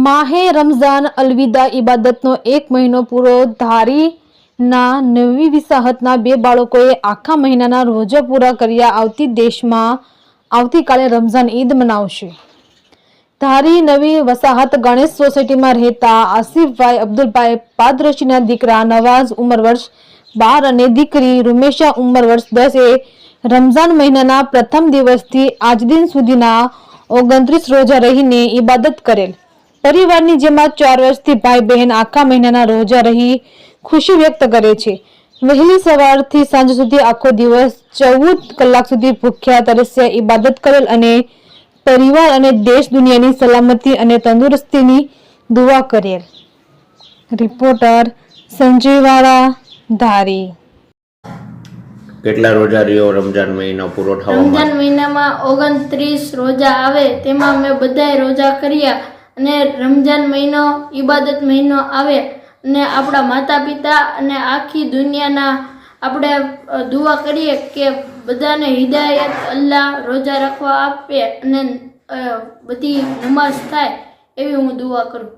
માહે રમઝાન અલવિદા ઇબાદતનો 1 મહિનો પૂરો ધારીના નવી વિસાહતના 2 બાળકોએ આખા મહિનાના રોજા પૂરા કર્યા. દેશમાં આવતીકાલે રમઝાન ઈદ મનાવશે. ધારી નવી વસાહત ગણેશ સોસાયટીમાં રહેતા આસિફભાઈ અબ્દુલભાઈ પાદરશીના દીકરા નવાઝ ઉંમર વર્ષ 12 અને દીકરી રૂમેશા ઉંમર વર્ષ 10 એ રમઝાન મહિનાના પ્રથમ દિવસથી આજ દિન સુધીના 29 રોજા રહીને ઇબાદત કરેલ. પરિવારની જેમ 4 વર્ષથી ભાઈ બહેન આખા મહિનાના રોજા રહી ખુશી વ્યક્ત કરે છે. વહેલી સવારથી સાંજ સુધી આખો દિવસ 14 કલાક સુધી ભૂખ્યા તરસ્યા ઇબાદત કરેલ અને પરિવાર અને દેશ દુનિયાની સલામતી અને તંદુરસ્તીની દુઆ કરેલ. રિપોર્ટર સંજય વાળા, ધારી. કેટલા રોજા રહ્યો રમજાન મહિનો પૂરો થવામાં? રમજાન મહિનામાં 29 રોજા આવે, તેમાં અમે બધાય રોજા કર્યા અને રમજાન મહિનો ઇબાદત મહિનો આવે અને આપણા માતા પિતા અને આખી દુનિયાના આપણે દુઆ કરીએ કે બધાને હિદાયત અલ્લાહ રોજા રાખવા આપે અને બધી નમાઝ થાય એવી હું દુઆ કરું.